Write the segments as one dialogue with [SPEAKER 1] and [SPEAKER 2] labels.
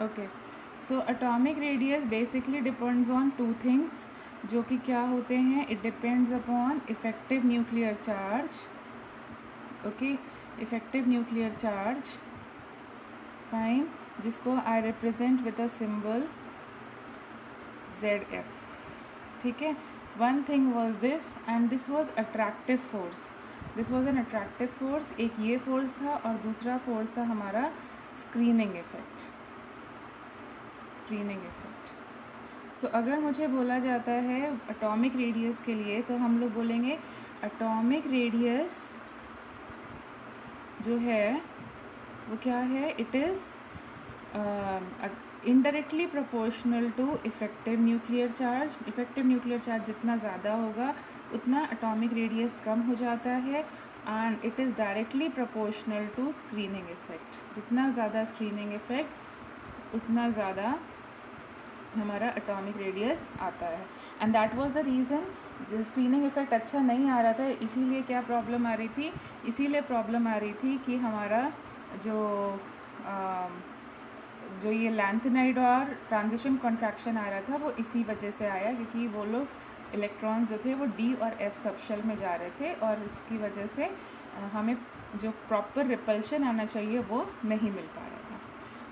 [SPEAKER 1] Okay, so atomic radius basically depends on two things, जो कि क्या होते हैं? It depends upon effective nuclear charge. Okay, effective nuclear charge, fine, जिसको I represent with a symbol ZF. ठीक है, one thing was this and this was attractive force. This was an attractive force. एक ये force था और दूसरा force था हमारा screening effect. Screening effect. So अगर मुझे बोला जाता है एटॉमिक रेडियस के लिए, तो हम लोग बोलेंगे एटॉमिक रेडियस जो है वो क्या है? It is indirectly proportional to effective nuclear charge. Effective nuclear charge जितना ज़्यादा होगा उतना एटॉमिक रेडियस कम हो जाता है. And it is directly proportional to screening effect. जितना ज़्यादा स्क्रीनिंग इफेक्ट उतना ज़्यादा हमारा एटॉमिक रेडियस आता है. And that was the reason. जो स्क्रीनिंग इफेक्ट अच्छा नहीं आ रहा था, इसीलिए क्या प्रॉब्लम आ रही थी? इसीलिए प्रॉब्लम आ रही थी कि हमारा जो ये लैंथेनाइड और ट्रांजिशन कॉन्ट्रैक्शन आ रहा था वो इसी वजह से आया, क्योंकि वो लोग इलेक्ट्रॉन्स जो थे वो D और F सबशेल में जा रहे थे और इसकी वजह से हमें जो प्रॉपर रिपल्शन आना चाहिए वो नहीं मिल पा रहा था.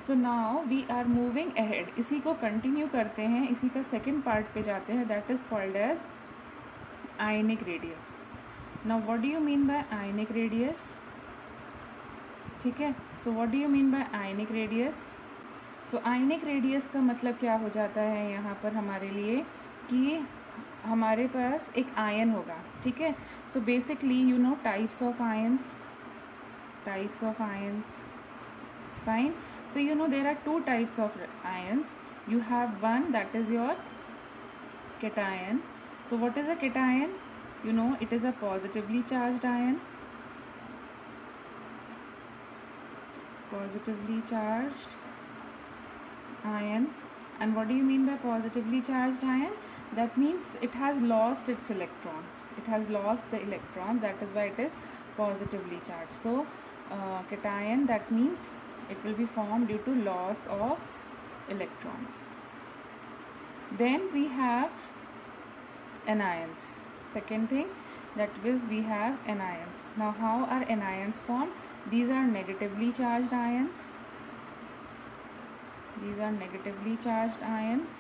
[SPEAKER 1] So now we are moving ahead. इसी को कंटिन्यू करते हैं, इसी का सेकेंड पार्ट पे जाते हैं, that is called as ionic radius. Now what do you mean by ionic radius? ठीक है, so what do you mean by ionic radius? So ionic radius का मतलब क्या हो जाता है यहाँ पर हमारे लिए कि हमारे पास एक आयन होगा. ठीक है, so basically you know types of ions. Fine. So you know there are two types of ions. You have one that is your cation. So what is a cation? You know it is a positively charged ion. Positively charged ion. And what do you mean by positively charged ion? That means it has lost its electrons. It has lost the electrons. That is why it is positively charged. So cation, that means it will be formed due to loss of electrons. Then we have anions. Second thing, that is we have anions. Now how are anions formed? These are negatively charged ions. These are negatively charged ions.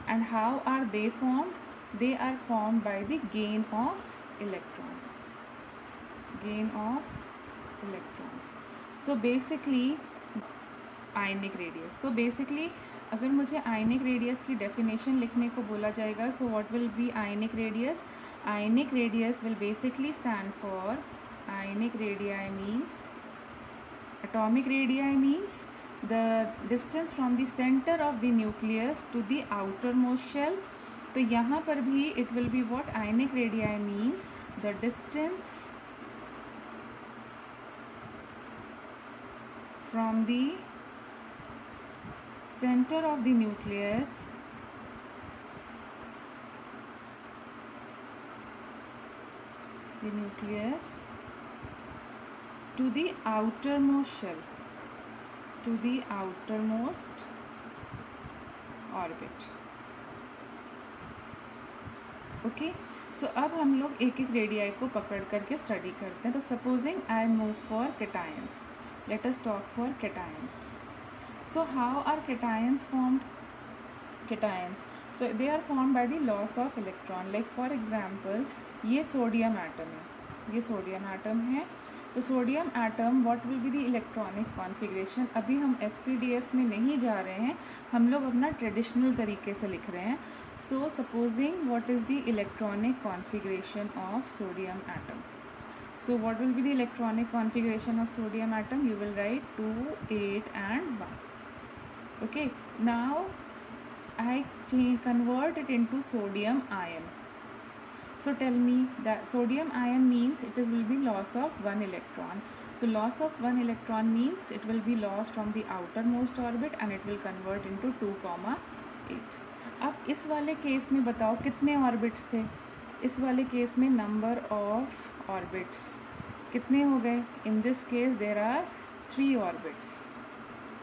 [SPEAKER 1] And how are they formed? They are formed by the gain of electrons. Gain of electrons. So basically ionic radius. So basically अगर मुझे ionic radius की definition लिखने को बोला जाएगा, so what will be ionic radius? Ionic radius will basically stand for, ionic radii means, atomic radii means the distance from the centre of the nucleus to the outer most shell. तो यहाँ पर भी it will be what? Ionic radii means the distance from the center of the nucleus to the outermost shell, to the outermost orbit. Okay, so अब हम लोग एक एक radii को पकड़ करके स्टडी करते हैं. तो supposing I move for cations. Let us talk for cations. So how are cations formed? Cations. So they are formed by the loss of electron. Like for example, ये सोडियम एटम है. ये sodium atom है. तो sodium atom what will be the electronic configuration? अभी हम SPDF में नहीं जा रहे हैं, हम लोग अपना ट्रेडिशनल तरीके से लिख रहे हैं. So supposing what is the electronic configuration of sodium atom? So what will be the electronic configuration of sodium atom? You will write 2, 8 and 1. Okay, now I convert it into sodium ion. So tell me that sodium ion means it will be loss of 1 electron. So loss of 1 electron means it will be lost from the outermost orbit and it will convert into 2, 8. अब इस वाले case में बताओ कितने orbits थे? इस वाले case में नंबर ऑफ ऑर्बिट्स कितने हो गए? In this case there are 3 orbits.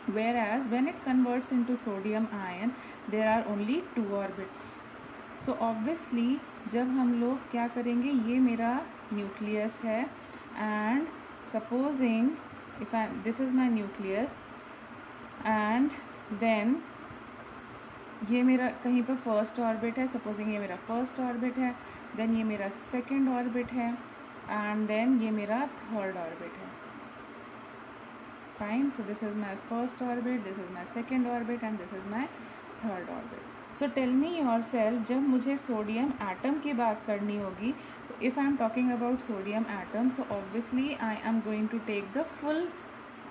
[SPEAKER 1] whereas when it converts into sodium ion there are only 2 orbits. So obviously जब हम लोग क्या करेंगे, ये मेरा न्यूक्लियस है and supposing if this is my nucleus and then ये मेरा कहीं पर फर्स्ट ऑर्बिट है, सपोजिंग ये मेरा फर्स्ट ऑर्बिट है, देन ये मेरा सेकंड ऑर्बिट है एंड देन ये मेरा थर्ड ऑर्बिट है. Fine. So this is my first orbit, this is my second orbit and this is my third orbit. So tell me yourself, जब मुझे sodium atom की बात करनी होगी, तो if I am talking about sodium atom, so obviously I am going to take the full,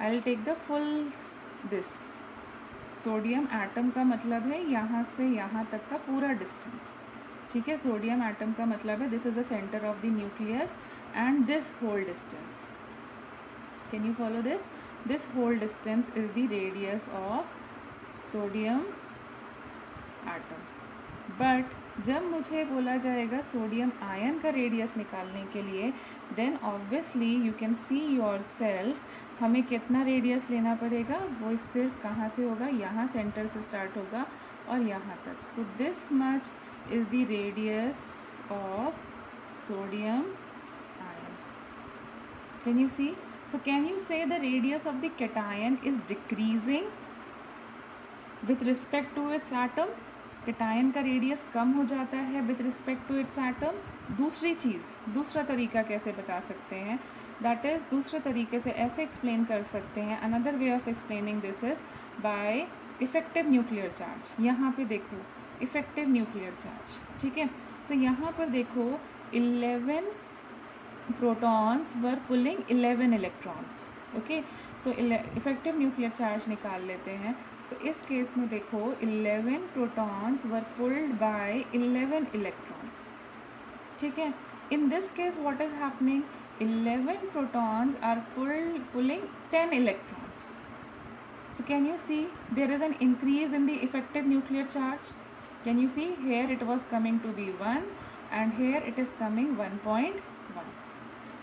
[SPEAKER 1] I will take the full this. Sodium atom का मतलब है यहाँ से यहाँ तक का पूरा डिस्टेंस. ठीक है, सोडियम एटम का मतलब है this is the centre of the nucleus and this whole distance. Can you follow this? This whole distance is the radius of sodium atom. But जब मुझे बोला जाएगा सोडियम आयन का रेडियस निकालने के लिए, then obviously you can see your self, हमें कितना रेडियस लेना पड़ेगा, वो सिर्फ कहाँ से होगा, यहाँ सेंटर से स्टार्ट होगा और यहाँ तक. So this much is the radius of sodium ion. Can you see? So can you say the radius of the cation is decreasing with respect to its atom. Cation का radius कम हो जाता है with respect to its atoms. दूसरी चीज़, दूसरा तरीका कैसे बता सकते हैं, दैट इज़ दूसरे तरीके से ऐसे एक्सप्लेन कर सकते हैं. Another way of explaining this is by effective nuclear charge. यहाँ पे देखो इफेक्टिव न्यूक्लियर चार्ज. ठीक है, सो यहाँ पर देखो 11 protons were pulling 11 electrons. Okay, so effective nuclear charge निकाल लेते हैं. सो इस केस में देखो 11 protons were pulled by 11 electrons. ठीक है, in this case what is happening, 11 protons are pulling 10 electrons. So can you see there is an increase in the effective nuclear charge? Can you see here it was coming to be 1 and here it is coming 1.1.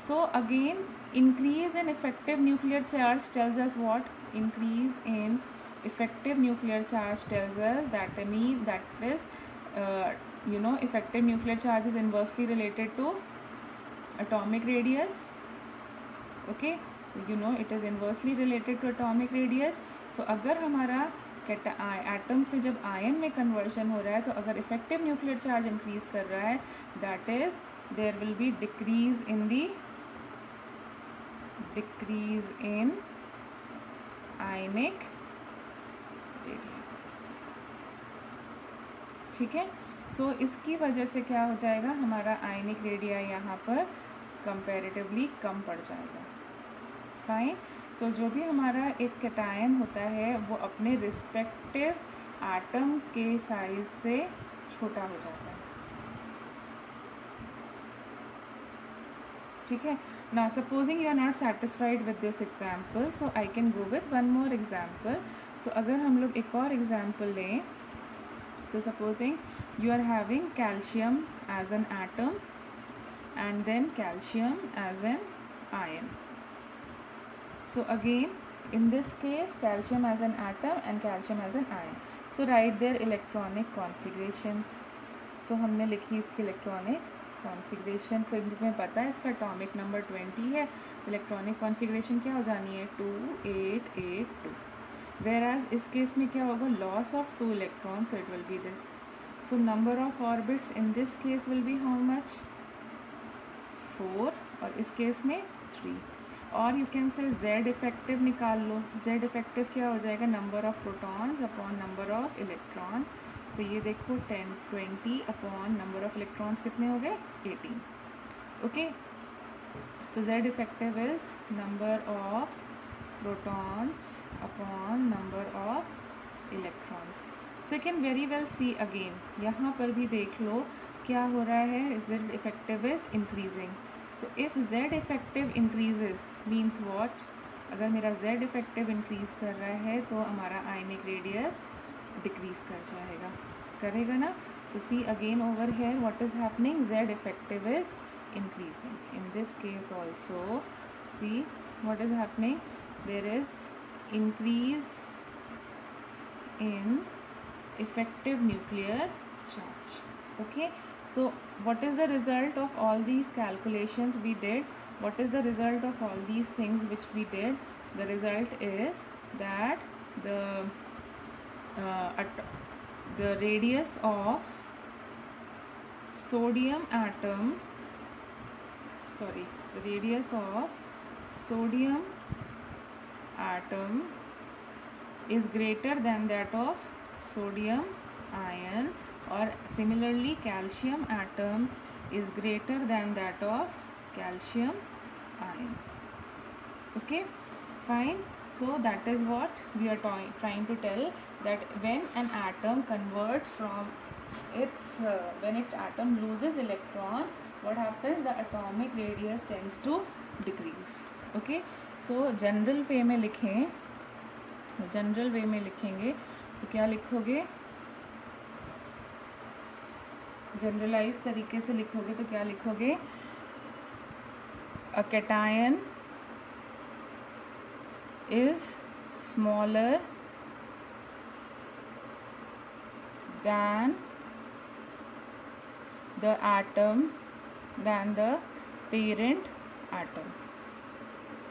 [SPEAKER 1] So again increase in effective nuclear charge tells us what? Increase in effective nuclear charge tells us that is effective nuclear charge is inversely related to atomic radius. Okay, so it is inversely related to atomic radius. So अगर हमारा atom से जब ion में conversion हो रहा है, तो अगर इफेक्टिव न्यूक्लियर चार्ज इंक्रीज कर रहा है, that is there will be decrease in ionic radius. ठीक है, सो इसकी वजह से क्या हो जाएगा, हमारा आयनिक रेडिया यहाँ पर कंपैरेटिवली कम पड़ जाएगा. फाइन. सो जो भी हमारा एक कैटायन होता है वो अपने रिस्पेक्टिव एटम के साइज से छोटा हो जाता है. ठीक है, now supposing you are not satisfied with this example, so I can go with one more example. So अगर हम लोग एक और एग्जाम्पल लें, so supposing you are having calcium as an atom and then calcium as an ion. So again in this case calcium as an atom and calcium as an ion. So write their electronic configurations. So हमने लिखी इसकी electronic configuration. So इनमें पता है इसका atomic number 20 है, electronic configuration क्या हो जानी है, 2 8 8 2. Whereas इस केस में क्या होगा, loss of 2 electrons, so it will be this. So number of orbits in this case will be how much, 4, और इस केस में 3. और you can say Z effective निकाल लो. Z effective क्या हो जाएगा, number of protons upon number of electrons. So ये देखो 10 20 upon number of electrons कितने हो गए, 18. Okay, so Z effective is number of protons upon number of electrons. So you can very well see again, यहाँ पर भी देख लो क्या हो रहा है, Z effective is increasing. So if Z effective increases means what, अगर मेरा Z effective increase कर रहा है तो हमारा ionic radius decrease कर जाएगा, करेगा ना. So see again over here what is happening, Z effective is increasing. In this case also see what is happening, there is increase in effective nuclear charge. Okay, so what is the result of all these calculations we did? What is the result of all these things which we did? The result is that the radius of sodium atom, the radius of sodium atom is greater than that of sodium ion, or similarly calcium atom is greater than that of calcium ion. Okay, fine. So that is what we are trying to tell, that when an atom converts from its when it atom loses electron, what happens? The atomic radius tends to decrease. Okay, so general वे में लिखेंगे तो क्या लिखोगे? Generalise तरीके से लिखोगे तो क्या लिखोगे? A cation is smaller than the parent atom.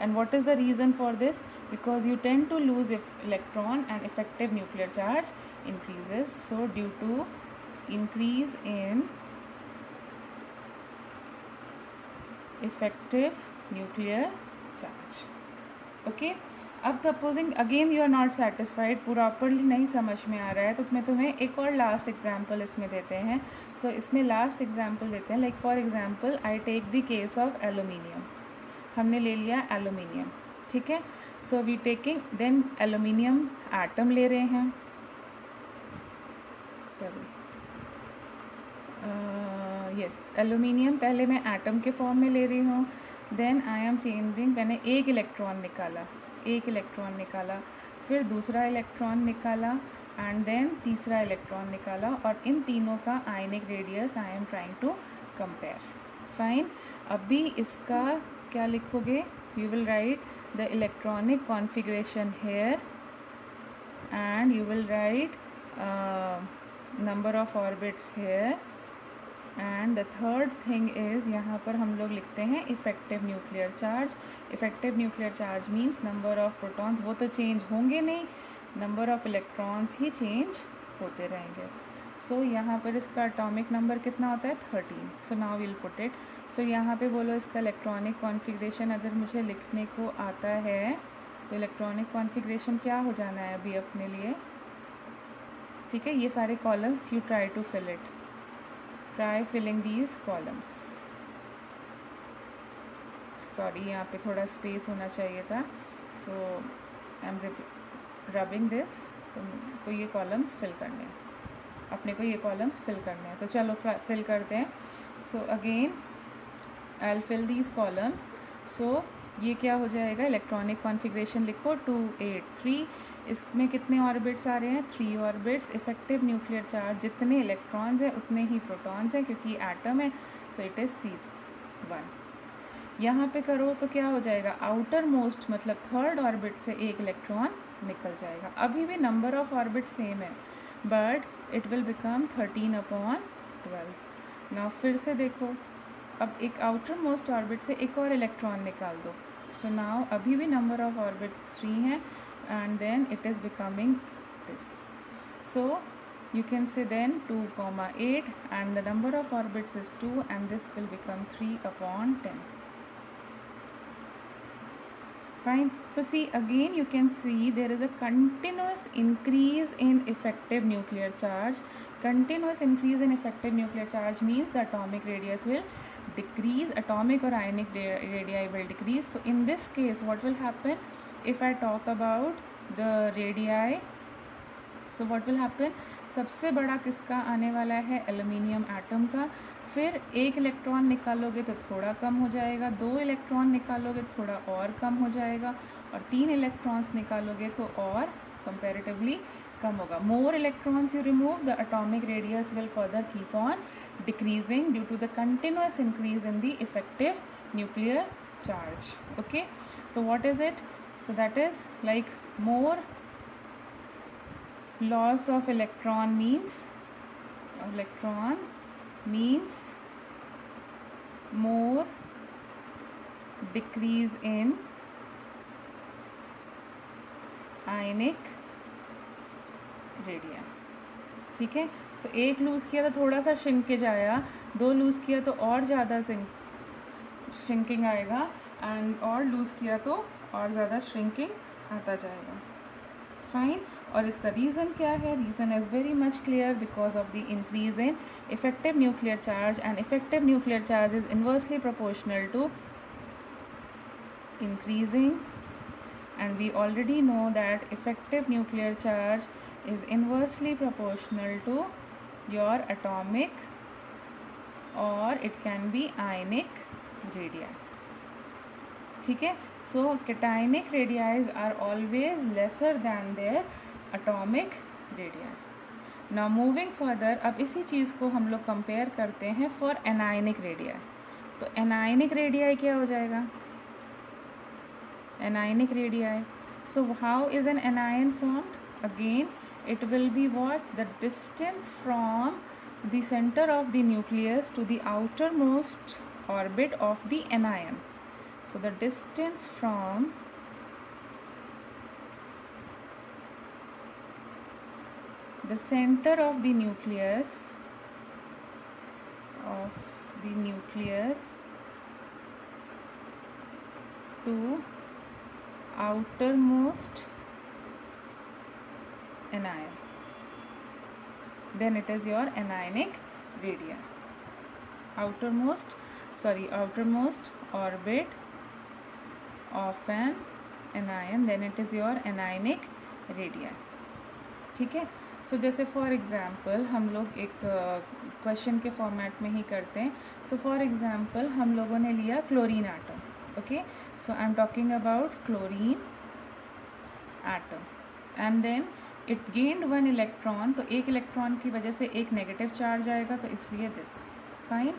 [SPEAKER 1] And what is the reason for this? Because you tend to lose electron and effective nuclear charge increases. So due to increase in effective nuclear charge. Okay, अब supposing again you are not satisfied, properly नहीं समझ में आ रहा है, तो मैं तुम्हें एक और लास्ट एग्जाम्पल इसमें देते हैं. सो इसमें लास्ट एग्जाम्पल देते हैं. Like for example I take the case of aluminium. हमने ले लिया एल्यूमिनियम, ठीक है. So we taking then aluminium atom ले रहे हैं, सॉरी यस एल्यूमिनियम पहले मैं एटम के फॉर्म में ले रही हूँ. देन आई एम चेंजिंग, मैंने एक इलेक्ट्रॉन निकाला, फिर दूसरा इलेक्ट्रॉन निकाला एंड देन तीसरा इलेक्ट्रॉन निकाला, और इन तीनों का ionic radius I am trying to compare. Fine. अभी इसका क्या लिखोगे? You will write the electronic configuration here and you will write number of orbits here. And the third thing is, यहाँ पर हम लोग लिखते हैं effective nuclear charge. Effective nuclear charge means number of protons, वो तो चेंज होंगे नहीं, नंबर ऑफ इलेक्ट्रॉन्स ही चेंज होते रहेंगे. सो यहाँ पर इसका एटॉमिक नंबर कितना होता है? 13. So now will put it. So यहाँ पे बोलो इसका इलेक्ट्रॉनिक कॉन्फ़िगरेशन अगर मुझे लिखने को आता है तो इलेक्ट्रॉनिक कॉन्फ़िगरेशन क्या हो जाना है अभी अपने लिए? ठीक है, ये सारे columns you try to fill it. Try filling these columns. Sorry, यहाँ पे थोड़ा स्पेस होना चाहिए था. So I am rubbing this. तो ये कॉलम्स फिल करने हैं, अपने को ये कॉलम्स फिल करने हैं. तो चलो फिल करते हैं. So again I'll fill these columns. So ये क्या हो जाएगा? इलेक्ट्रॉनिक कॉन्फ़िगरेशन लिखो 2 8 3. इसमें कितने ऑर्बिट्स आ रहे हैं? 3 ऑर्बिट्स. इफेक्टिव न्यूक्लियर चार्ज जितने इलेक्ट्रॉन्स हैं उतने ही प्रोटॉन्स हैं क्योंकि एटम है. So it is C1. यहाँ पे करो तो क्या हो जाएगा? आउटर मोस्ट मतलब थर्ड ऑर्बिट से एक इलेक्ट्रॉन निकल जाएगा. अभी भी नंबर ऑफ ऑर्बिट सेम है but it will become 13/12. Now फिर से देखो, अब एक आउटर मोस्ट ऑर्बिट से एक और इलेक्ट्रॉन निकाल दो. सो नाउ अभी भी नंबर ऑफ ऑर्बिट्स 3 हैं and then it is becoming this. So you can say then 2,8 and the number of orbits is 2 and this will become 3/10. Fine. So see, again you can see there is a continuous increase in effective nuclear charge. Continuous increase in effective nuclear charge means the atomic radius will decrease, atomic or ionic radii will decrease. So in this case what will happen? If I talk about the radii, so what will happen? सबसे बड़ा किसका आने वाला है? Aluminium atom का. फिर एक electron निकालोगे तो थोड़ा कम हो जाएगा, 2 इलेक्ट्रॉन निकालोगे तो थोड़ा और कम हो जाएगा, और 3 इलेक्ट्रॉन्स निकालोगे तो और कंपैरेटिवली कम होगा. मोर electrons you remove, the atomic radius will further keep on decreasing due to the continuous increase in the effective nuclear charge. Okay, so what is it? So that is like more loss of electron means more decrease in ionic radii. ठीक है, सो एक loose किया तो थोड़ा सा shrinkage आया, दो loose किया तो और ज़्यादा श्रिंकिंग आएगा, एंड और लूज़ किया तो और ज़्यादा श्रिंकिंग आता जाएगा. फाइन. और इसका रीज़न क्या है? Reason is very much clear, because of the increase in effective nuclear charge, and effective nuclear charge is inversely proportional to increasing, and we already know that effective nuclear charge is inversely proportional to your atomic, or it can be ionic radii. ठीक है, so cationic radii are always lesser than their atomic radii. Now moving further, अब इसी चीज़ को हम लोग compare करते हैं for anionic radii. तो anionic radii क्या हो जाएगा? Anionic radii. So how is an anion formed? Again, it will be what? The distance from the center of the nucleus to the outermost orbit of the anion. So the distance from the center of the nucleus to outermost anion, then it is your anionic radii. Outermost orbit of an anion, then it is your anionic radii. ठीक है, सो जैसे for example हम लोग एक question के format में ही करते हैं. सो फॉर एग्जांपल हम लोगों ने लिया chlorine atom. Okay, so I'm talking about chlorine atom, and then it gained one electron. तो एक इलेक्ट्रॉन की वजह से एक नेगेटिव चार्ज आएगा, तो इसलिए this. Fine.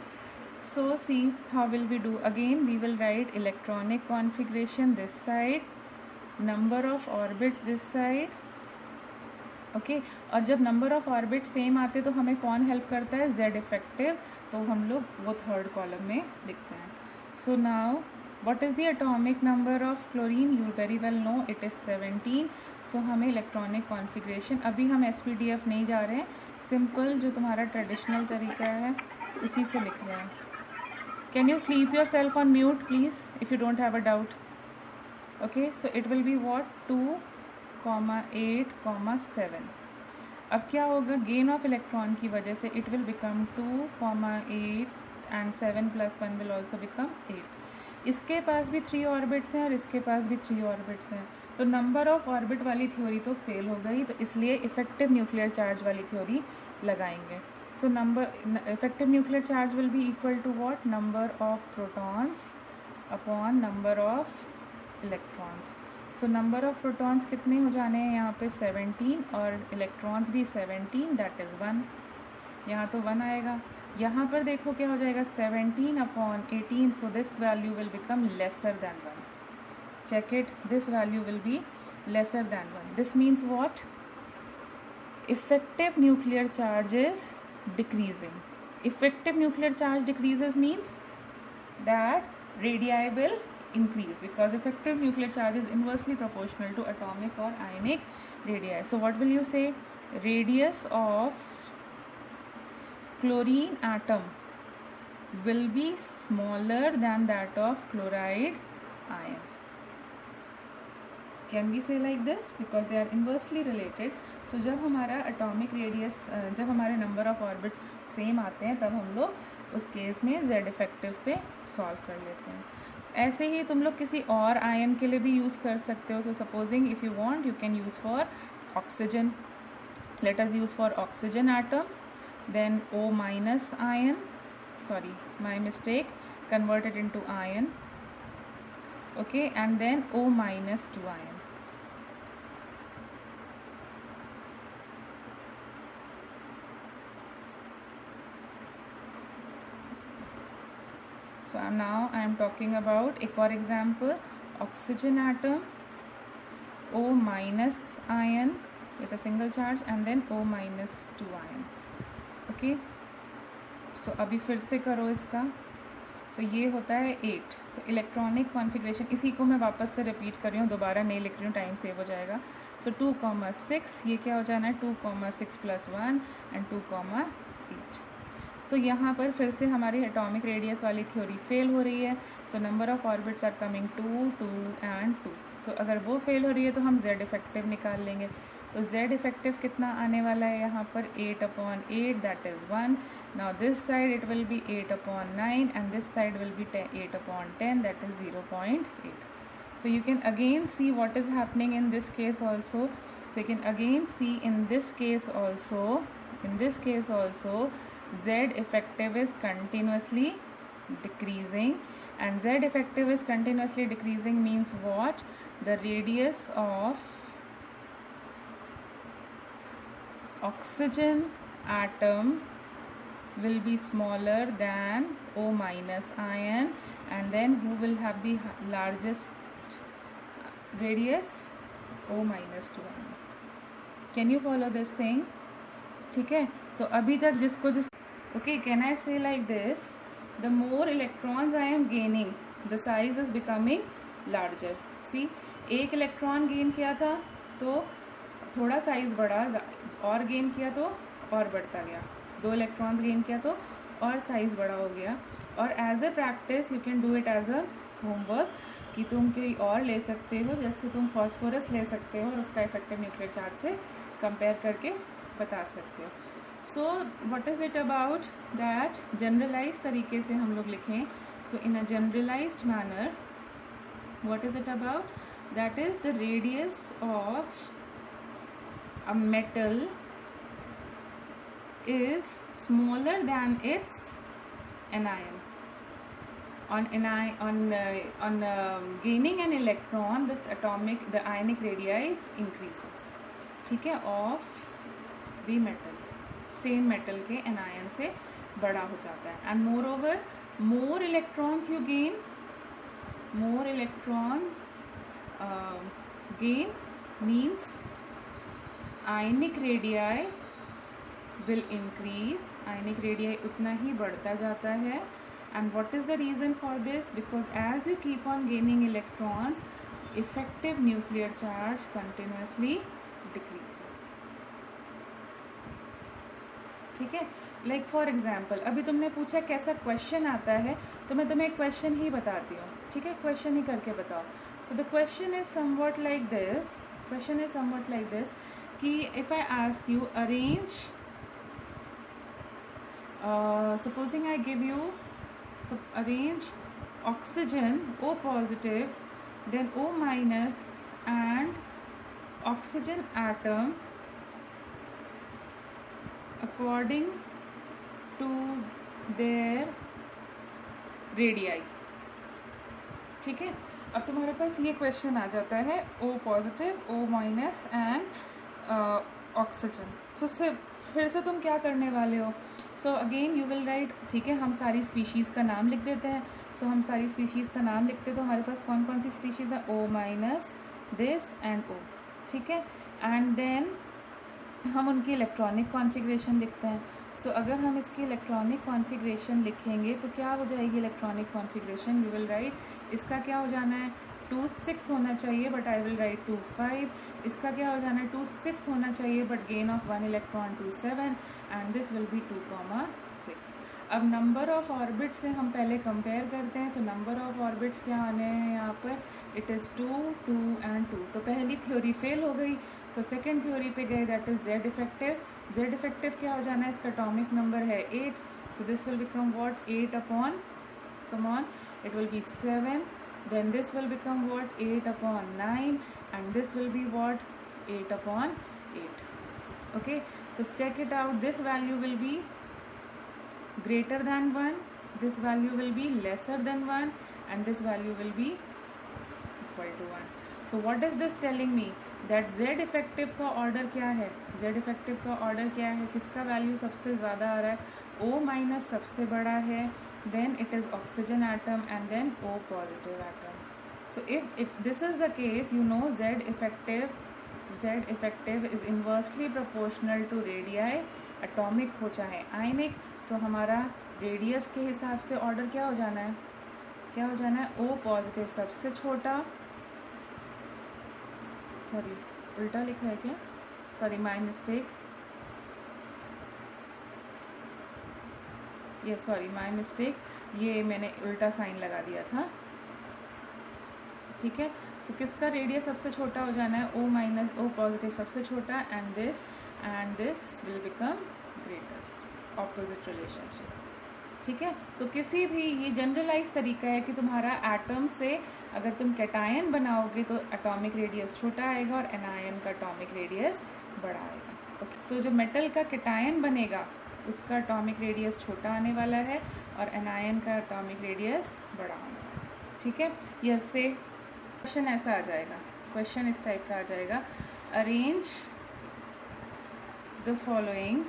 [SPEAKER 1] So see how will we do? Again we will write electronic configuration this side, number of orbit this side. Okay, और जब नंबर ऑफ ऑर्बिट सेम आते तो हमें कौन हेल्प करता है? Z effective. तो हम लोग वो थर्ड कॉलम में लिखते हैं. So now what is the atomic number of chlorine? You very well know it is 17. so हमें इलेक्ट्रॉनिक कॉन्फ़िगरेशन, अभी हम SPDF नहीं जा रहे हैं, सिंपल जो तुम्हारा ट्रेडिशनल तरीका है उसी से लिख रहे हैं. Can you keep your self on mute please if you don't have a doubt. Okay, so it will be what 2,8,7. अब क्या होगा? गेन ऑफ इलेक्ट्रॉन की वजह से it will become 2,8 and 7 + 1 will also become 8. इसके पास भी 3 ऑर्बिट्स हैं और इसके पास भी 3 ऑर्बिट्स हैं, तो नंबर ऑफ ऑर्बिट वाली थ्योरी तो फेल हो गई, तो इसलिए इफेक्टिव न्यूक्लियर चार्ज वाली थ्योरी लगाएंगे. So effective nuclear charge will be equal to what? Number of protons upon number of electrons. So number of protons कितने हो जाने हैं यहाँ पे? 17, और इलेक्ट्रॉन्स भी 17, दैट इज़ 1. यहाँ तो 1 आएगा. यहाँ पर देखो क्या हो जाएगा? 17/18. So this value will become lesser than 1. Check it, this value will be lesser than 1. This means what? Effective nuclear charge is decreasing. Effective nuclear charge decreases means that radii will increase, because effective nuclear charge is inversely proportional to atomic or ionic radii. So what will you say? Radius of chlorine atom will be smaller than that of chloride ion. Can we say like this? Because they are inversely related. So जब हमारा atomic radius, जब हमारे number of orbits same आते हैं, तब हम लोग उस केस में Z effective से solve कर लेते हैं. ऐसे ही तुम लोग किसी और आयन के लिए भी यूज़ कर सकते हो. So supposing if you want you can use for oxygen. Let us use for oxygen atom, then O- ion, sorry my mistake, converted into ion. Okay, and then O- ion. So now I am talking about एक और example, oxygen atom, O- ion with a single charge and then O minus 2 ion. Okay, so अभी फिर से करो इसका. So ये होता है 8. तो इलेक्ट्रॉनिक कॉन्फ़िगरेशन, इसी को मैं वापस से रिपीट कर रही हूँ, दोबारा नहीं लिख रही हूँ, टाइम सेव हो जाएगा. सो 2,6 ये क्या हो जाना है 2,6 + 1 एंड 2,8. सो यहाँ पर फिर से हमारी एटॉमिक रेडियस वाली थ्योरी फेल हो रही है. So number of orbits are coming 2, 2 and 2. सो अगर वो फेल हो रही है तो हम z इफेक्टिव निकाल लेंगे. तो z इफेक्टिव कितना आने वाला है यहाँ पर 8/8, that is 1. Now this side it will B 8/9 and this side will be 8/10, that is 0.8. So you can again see what is happening in this case also. So you can again see in this case also, Z effective is continuously decreasing, and Z effective is continuously decreasing means what? The radius of oxygen atom will be smaller than O minus ion, and then who will have the largest radius? O minus 2 ion. Can you follow this thing? ठीक है, तो अभी तक जिसको okay, can I say like this? The more electrons I am gaining, the size is becoming larger. See, एक electron gain किया था तो थोड़ा साइज बढ़ा, और गेन किया तो और बढ़ता गया. 2 इलेक्ट्रॉन्स गेन किया तो और साइज बड़ा हो गया. और as a practice you can do it as a homework कि तुम कोई और ले सकते हो, जैसे तुम फॉस्फोरस ले सकते हो और उसका इफेक्टिव न्यूक्लियर चार्ज से कंपेयर करके बता सकते हो. So what is it about that? Generalise तरीके से हम लोग लिखें. So in a generalised manner, what is it about? That is the radius of a metal is smaller than its anion. On gaining an electron, the ionic radii increases. ठीक है, of the metal, same metal के anion से बड़ा हो जाता है. And moreover, more electrons you gain, more electrons gain means ionic radii will increase. Ionic radii उतना ही बढ़ता जाता है. And what is the reason for this? Because as you keep on gaining electrons, effective nuclear charge continuously decreases. ठीक है, like for example, अभी तुमने पूछा कैसा क्वेश्चन आता है, तो मैं तुम्हें एक क्वेश्चन ही बताती हूँ. ठीक है, क्वेश्चन ही करके बताओ. So the question is somewhat like this. Question is somewhat like this कि if I ask you arrange, supposing I give you, arrange oxygen O positive, then O minus and oxygen atom according to their radii. ठीक है, अब तुम्हारे पास ये question आ जाता है O positive, O minus and oxygen. So फिर से तुम क्या करने वाले हो? So again you will write. ठीक है, हम सारी स्पीशीज़ का नाम लिख देते हैं. सो हम सारी स्पीशीज़ का नाम लिखते हैं तो हमारे पास कौन कौन सी स्पीशीज़ है? O minus, this and O. ठीक है, एंड देन हम उनकी इलेक्ट्रॉनिक कॉन्फ़िगरेशन लिखते हैं. सो अगर हम इसकी इलेक्ट्रॉनिक कॉन्फ़िगरेशन लिखेंगे तो क्या हो जाएगी electronic configuration? You will right, इसका क्या हो जाना है 2,6 होना चाहिए, बट आई विल राइट 2,5. इसका क्या हो जाना है 2,6 होना चाहिए, but gain of 1 electron 2,7 and this will be 2,6. अब नंबर ऑफ ऑर्बिट से हम पहले कंपेयर करते हैं. सो नंबर ऑफ ऑर्बिट्स क्या आने हैं यहाँ पर? It is 2, 2 and 2. तो पहली थ्योरी फेल हो गई. सो सेकेंड थ्योरी पे गए, that is Z effective. Z effective क्या हो जाना है? इसका एटॉमिक नंबर है 8. So this will become what? 8/, come on, it will B 7. Then this will become what? 8/9, and this will be what? 8/8. Okay, so check it out. This value will be greater than 1, this value will be lesser than 1, and this value will be equal to 1. So what is this telling me? That Z effective का order क्या है? Z effective का order क्या है? किसका value सबसे ज़्यादा आ रहा है? O माइनस सबसे बड़ा है, then it is oxygen atom, and then O positive atom. So if this is the case, you know Z effective Z effective is inversely proportional to radii, atomic हो चाहे आयनिक. सो हमारा रेडियस के हिसाब से order क्या हो जाना है, क्या हो जाना है, O पॉजिटिव सबसे छोटा, सॉरी उल्टा लिखा है क्या, सॉरी माय मिस्टेक, ये सॉरी माय मिस्टेक, ये मैंने उल्टा साइन लगा दिया था. ठीक है. सो किसका रेडियस सबसे छोटा हो जाना है, O पॉजिटिव सबसे छोटा, and this will become greatest, opposite relationship. ठीक है. सो किसी भी, ये जनरलाइज तरीका है कि तुम्हारा एटम से अगर तुम कैटायन बनाओगे तो एटॉमिक रेडियस छोटा आएगा और एनायन का एटॉमिक रेडियस बड़ा आएगा. ओके. सो जो मेटल का कैटायन बनेगा उसका एटॉमिक रेडियस छोटा आने वाला है और एनायन का एटॉमिक रेडियस बड़ा आने वाला है. ठीक है. यस से क्वेश्चन ऐसा आ जाएगा, क्वेश्चन इस टाइप का आ जाएगा, arrange the following,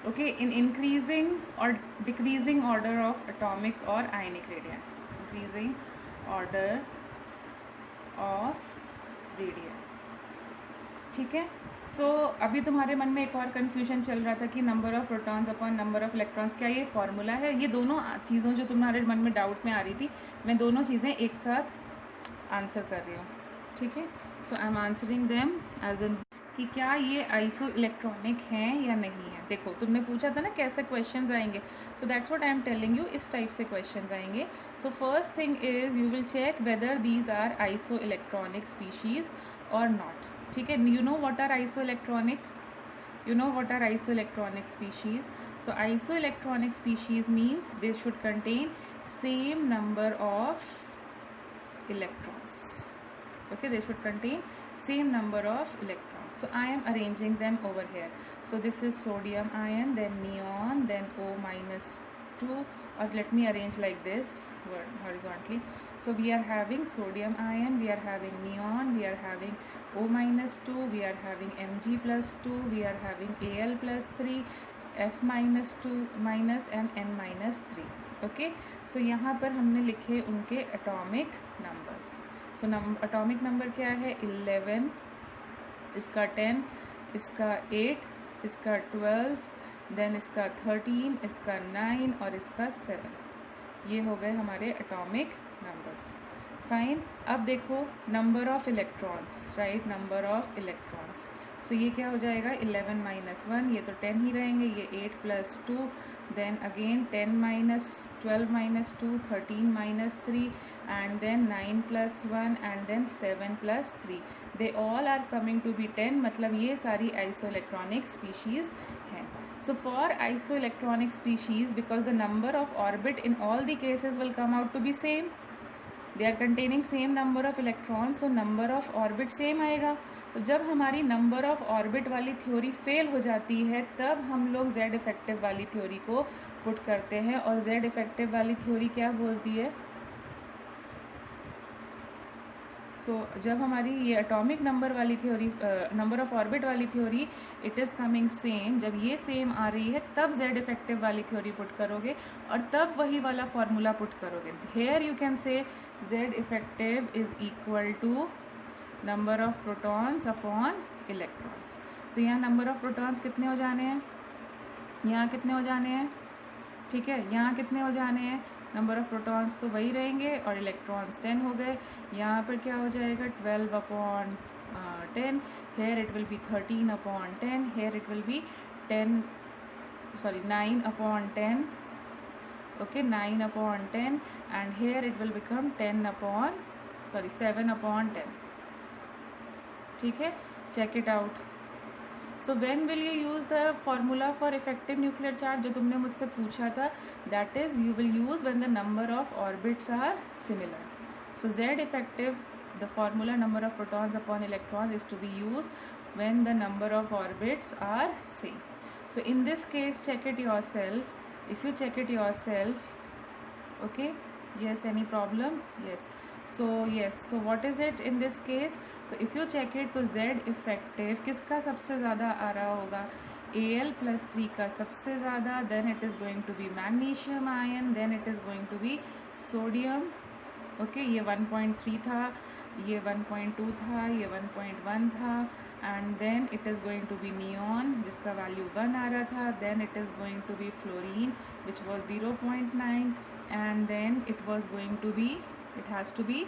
[SPEAKER 1] okay, in increasing or decreasing order of atomic or ionic radii, increasing order of radii. ठीक है. सो अभी तुम्हारे मन में एक और कन्फ्यूजन चल रहा था कि number of protons upon number of electrons, क्या ये फॉर्मूला है. ये दोनों चीज़ों जो तुम्हारे मन में डाउट में आ रही थी, मैं दोनों चीज़ें एक साथ आंसर कर रही हूँ. ठीक है. So I am answering them as in कि क्या ये आइसो इलेक्ट्रॉनिक हैं या नहीं है. देखो तुमने पूछा था ना कैसे क्वेश्चंस आएंगे, so that's what I am telling you, इस टाइप से क्वेश्चंस आएंगे. So first thing is you will check whether these are isoelectronic species और नॉट. ठीक है. You know what are isoelectronic, you know what are isoelectronic species. So isoelectronic species means they should contain same number of electrons. Okay, they should contain same number of electrons. So I am arranging them over here. So this is sodium ion, then neon, then O minus 2, or let me arrange like this horizontally. So we are having sodium ion, we are having neon, we are having O minus 2, we are having Mg plus 2, we are having Al plus 3, F minus 2 minus and N minus 3. Okay, so यहाँ पर हमने लिखे उनके atomic numbers. So atomic number क्या है, 11, इसका 10, इसका 8, इसका 12, देन इसका 13, इसका 9 और इसका 7. ये हो गए हमारे एटॉमिक नंबर्स. फाइन. अब देखो number of electrons, right, number of electrons. So ये क्या हो जाएगा, 11 माइनस 1, ये तो 10 ही रहेंगे, ये 8 plus 2, then again 10 minus 12 minus 2, 13 minus 3, and then 9 plus 1 and then 7 plus 3. They all are coming to be 10, मतलब ये सारी आइसोइलेक्ट्रॉनिक स्पीशीज हैं. So for isoelectronic species, because the number of orbit in all the cases will come out to be same, they are containing same number of electrons, so number of orbit same आएगा. तो जब हमारी number of orbit वाली theory fail हो जाती है तब हम लोग Z इफेक्टिव वाली थ्योरी को पुट करते हैं. और Z इफेक्टिव वाली थ्योरी क्या बोलती है, सो जब हमारी ये एटॉमिक नंबर वाली थ्योरी, नंबर ऑफ ऑर्बिट वाली theory, it is coming same, जब ये सेम आ रही है तब Z इफेक्टिव वाली थ्योरी पुट करोगे और तब वही वाला फॉर्मूला पुट करोगे. Here you can say Z effective is equal to number of protons upon electrons. तो यहाँ नंबर ऑफ प्रोटॉन्स कितने हो जाने हैं, यहाँ कितने हो जाने हैं, ठीक है, यहाँ कितने हो जाने हैं, नंबर ऑफ प्रोटॉन्स तो वही रहेंगे और इलेक्ट्रॉन्स 10 हो गए. यहाँ पर क्या हो जाएगा, 12 upon 10, here it will be 13 upon 10, here it will be 9 upon 10, okay, 9 upon 10, and here it will become 7 upon 10. ठीक है, check it out. So when will you use the formula for effective nuclear charge, जो तुमने मुझसे पूछा था, that is you will use when the number of orbits are similar. So Z effective, the formula number of protons upon electrons is to be used when the number of orbits are same. So in this case check it yourself. If you check it yourself, okay, yes, any problem, yes. So yes, so what is it in this case? So if you check it, तो Z effective किसका सबसे ज़्यादा आ रहा होगा, Al plus 3 का सबसे ज़्यादा, then it is going to be magnesium ion, then it is going to be sodium okay ये 1.3 था, ये 1.2 था, ये 1.1 था, and then it is going to be neon जिसका वैल्यू 1 आ रहा था, then it is going to be fluorine which was 0.9, and then it was going to be, it has to be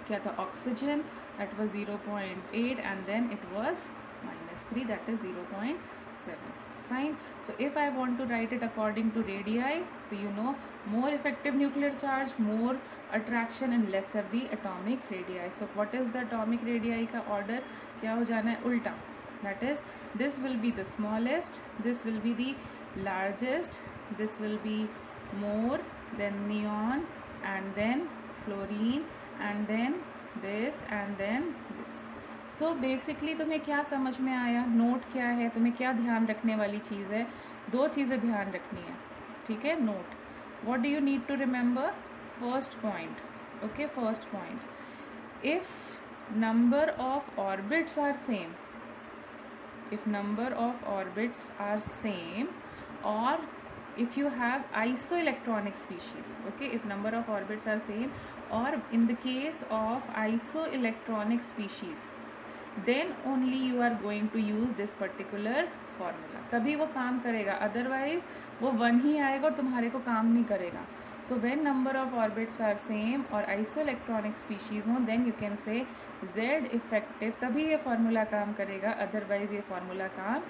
[SPEAKER 1] क्या था, oxygen, that was 0.8, and then it was -3, that is 0.7. Fine. So if I want to write it according to radii, so you know, more effective nuclear charge, more attraction and lesser the atomic radii. So what is the atomic radii का order? क्या हो जाना है, उल्टा. That is, this will be the smallest, this will be the largest, this will be more, then neon, and then fluorine, and then this, and then this. So basically तुम्हें क्या समझ में आया, नोट क्या है, तुम्हें क्या ध्यान रखने वाली चीज़ है, दो चीज़ें ध्यान रखनी है, ठीक है. Note, what do you need to remember? First point, okay, first point, if number of orbits are same, if number of orbits are same, or if you have isoelectronic species, okay, if number of orbits are same, or in the case of isoelectronic species, then only you are going to use this particular formula, तभी वो काम करेगा, otherwise वो 1 ही आएगा और तुम्हारे को काम नहीं करेगा. So when number of orbits are same और isoelectronic species हो, then you can say Z effective, तभी ये formula काम करेगा, otherwise ये formula काम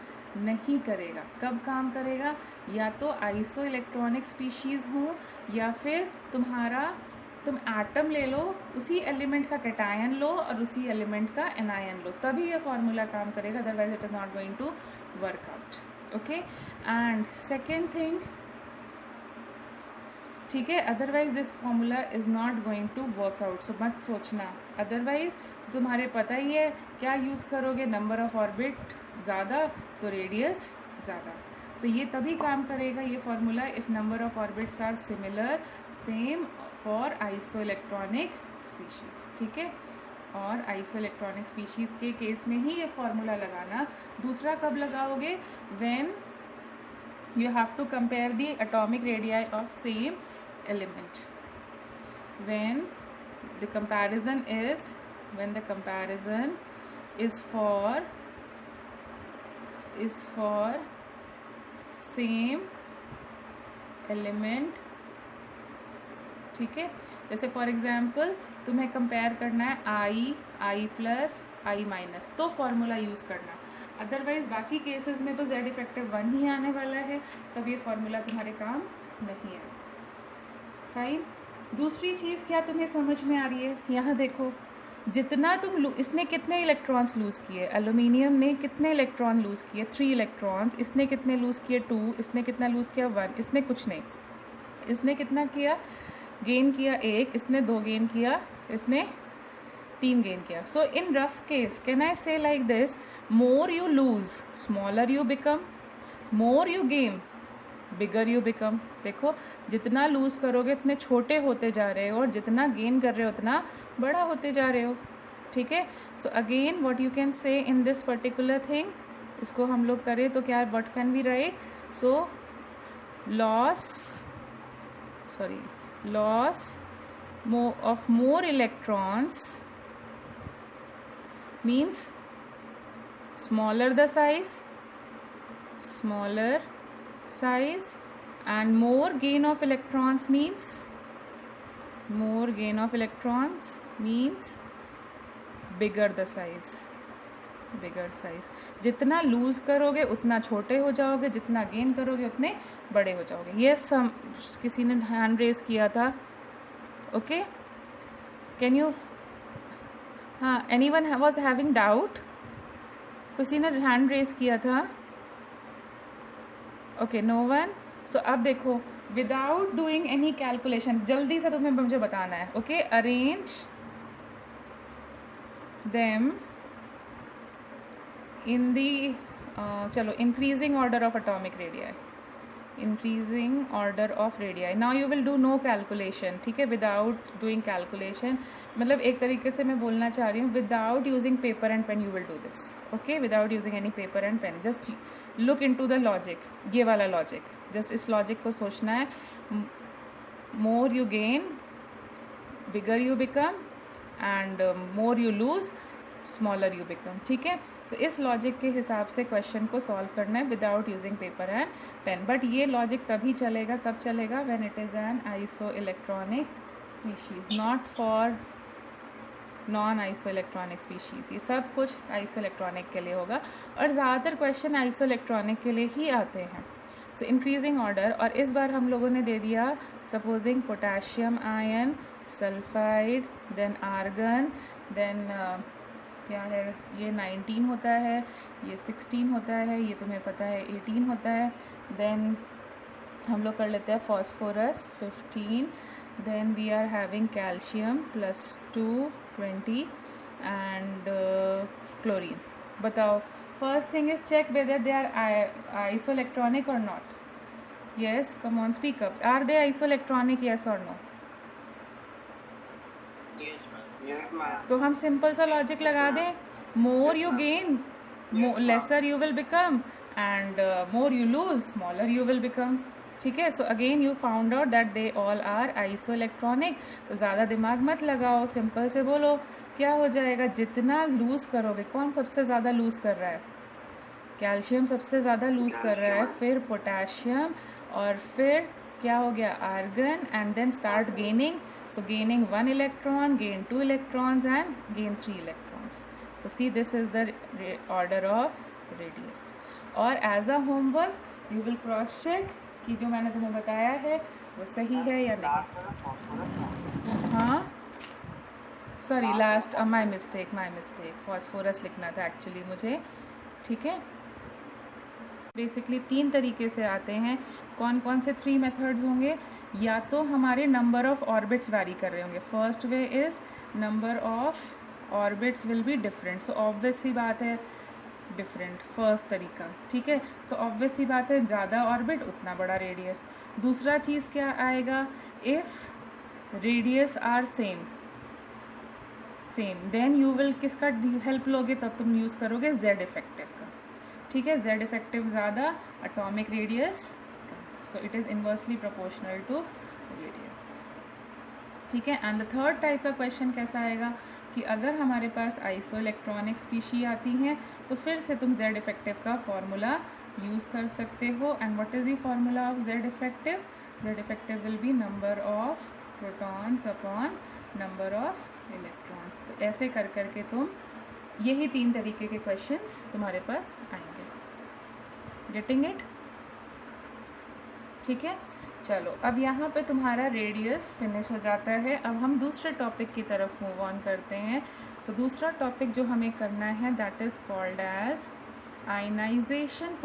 [SPEAKER 1] नहीं करेगा. कब काम करेगा, या तो आइसोइलेक्ट्रॉनिक स्पीशीज़ हो, या फिर तुम एटम ले लो, उसी एलिमेंट का कैटायन लो और उसी एलिमेंट का एनायन लो, तभी ये फार्मूला काम करेगा, otherwise it is not going to work out. Okay, and second thing, ठीक है, otherwise this formula is not going to work out, so मत सोचना. अदरवाइज तुम्हारे पता ही है क्या यूज़ करोगे, नंबर ऑफ ऑर्बिट ज़्यादा तो रेडियस ज़्यादा. सो ये तभी काम करेगा ये formula if number of orbits are similar, same for isoelectronic species, ठीक है. और आइसोइलेक्ट्रॉनिक स्पीशीज़ के केस में ही ये फार्मूला लगाना. दूसरा कब लगाओगे, when you have to compare the atomic radii of same element, when the comparison is for same element, ठीक है. जैसे फॉर एग्जाम्पल तुम्हें कंपेयर करना है I प्लस I माइनस, तो फॉर्मूला यूज़ करना. अदरवाइज बाकी केसेस में तो Z इफेक्टिव 1 ही आने वाला है, तब ये फॉर्मूला तुम्हारे काम नहीं है. फाइन. दूसरी चीज़ क्या तुम्हें समझ में आ रही है, यहाँ देखो, जितना तुम इसने कितने इलेक्ट्रॉन्स लूज़ किए, एल्यूमिनियम ने कितने इलेक्ट्रॉन लूज़ किए, 3 इलेक्ट्रॉन्स. इसने कितने लूज़ किए, 2. इसने कितना लूज़ किया, 1. इसने कुछ नहीं. इसने कितना किया, गेन किया 1. इसने 2 गेन किया, इसने 3 गेन किया. सो इन रफ केस कैन आई से like this, more you lose smaller you become, more you gain bigger you become. देखो, जितना लूज करोगे उतने छोटे होते जा रहे हो, और जितना गेन कर रहे हो उतना बड़ा होते जा रहे हो, ठीक है. So again what you can से इन दिस पर्टिकुलर थिंग, इसको हम लोग करें तो क्या, what can be right. So loss of more electrons means smaller the size, and more gain of electrons means bigger the size. जितना loose करोगे उतना छोटे हो जाओगे, जितना गेन करोगे उतने बड़े हो जाओगे. ये किसी ने हैंड रेज किया था. ओके, कैन यू, हाँ, एनीवन वाज हैविंग डाउट, किसी ने हैंड रेज किया था. Okay, no one. सो अब देखो, विदाउट डूइंग एनी कैलकुलेशन, जल्दी से तुम्हें मुझे बताना है. Okay, arrange them in the, चलो, increasing order of atomic radii, now you will do no calculation, ठीक है, विदाउट डूइंग कैलकुलेशन. मतलब एक तरीके से मैं बोलना चाह रही हूँ, without using paper and pen you will do this. Okay, without using any paper and pen, just look into the logic, ये वाला लॉजिक, जस्ट इस लॉजिक को सोचना है. More you gain bigger you become and more you lose smaller you become. ठीक है, तो इस लॉजिक के हिसाब से क्वेश्चन को सॉल्व करना है without using paper and pen. But ये लॉजिक तभी चलेगा, कब चलेगा, when it is an isoelectronic species, not for non isoelectronic species. ये सब कुछ आइसो इलेक्ट्रॉनिक के लिए होगा और ज़्यादातर क्वेश्चन आइसो इलेक्ट्रॉनिक के लिए ही आते हैं. सो इंक्रीजिंग ऑर्डर, और इस बार हम लोगों ने दे दिया supposing potassium ion, sulphide, then argon, then क्या है ये 19 होता है, ये 16 होता है, ये तुम्हें पता है 18 होता है. देन हम लोग कर लेते हैं phosphorus 15, then we are having calcium +2 20 and chlorine. बताओ, first thing is check whether they are isoelectronic और not. Yes, come on, speak up. Are they isoelectronic, yes और नो? तो हम सिंपल सा लॉजिक लगा दें, more you gain lesser you will become and more you lose smaller you will become. ठीक है, so again you found out that they all are iso electronic. तो ज़्यादा दिमाग मत लगाओ, सिंपल से बोलो क्या हो जाएगा. जितना लूज करोगे, कौन सबसे ज़्यादा लूज कर रहा है? कैल्शियम सबसे ज़्यादा लूज कर रहा है, फिर पोटेशियम, और फिर क्या हो गया, argon, and then start gaining. So gaining 1 electron, gain 2 electrons and gain 3 electrons. So see, this is the order of radius. और as a homework you will cross check कि जो मैंने तुम्हें बताया है वो सही है या नहीं. हाँ, sorry, last my mistake. Phosphorus लिखना था एक्चुअली मुझे. ठीक है, बेसिकली 3 तरीके से आते हैं. कौन कौन से 3 मेथड्स होंगे? या तो हमारे नंबर ऑफ ऑर्बिट्स वैरी कर रहे होंगे. First way is number of orbits will be different. So obvious ही बात है डिफरेंट, फर्स्ट तरीका. ठीक है, सो ऑब्वियस ही बात है ज़्यादा ऑर्बिट उतना बड़ा रेडियस. दूसरा चीज़ क्या आएगा, if radius are same then you will किसका हेल्प लोगे, तब तुम यूज़ करोगे जेड इफेक्टिव का. ठीक है, जेड इफेक्टिव ज़्यादा, atomic radius, so it is inversely proportional to radius. ठीक है, एंड द थर्ड टाइप का क्वेश्चन कैसा आएगा कि अगर हमारे पास आइसो इलेक्ट्रॉनिक स्पीशी आती हैं तो फिर से तुम जेड इफेक्टिव का फॉर्मूला यूज़ कर सकते हो. And what is the formula of Z effective? Z effective will be number of protons upon number of electrons. तो ऐसे कर करके तुम यही 3 तरीके के क्वेश्चंस तुम्हारे पास आएंगे. Getting it? ठीक है, चलो अब यहाँ पे तुम्हारा रेडियस फिनिश हो जाता है. अब हम दूसरे टॉपिक की तरफ मूव ऑन करते हैं. सो दूसरा टॉपिक जो हमें करना है that is called as ionization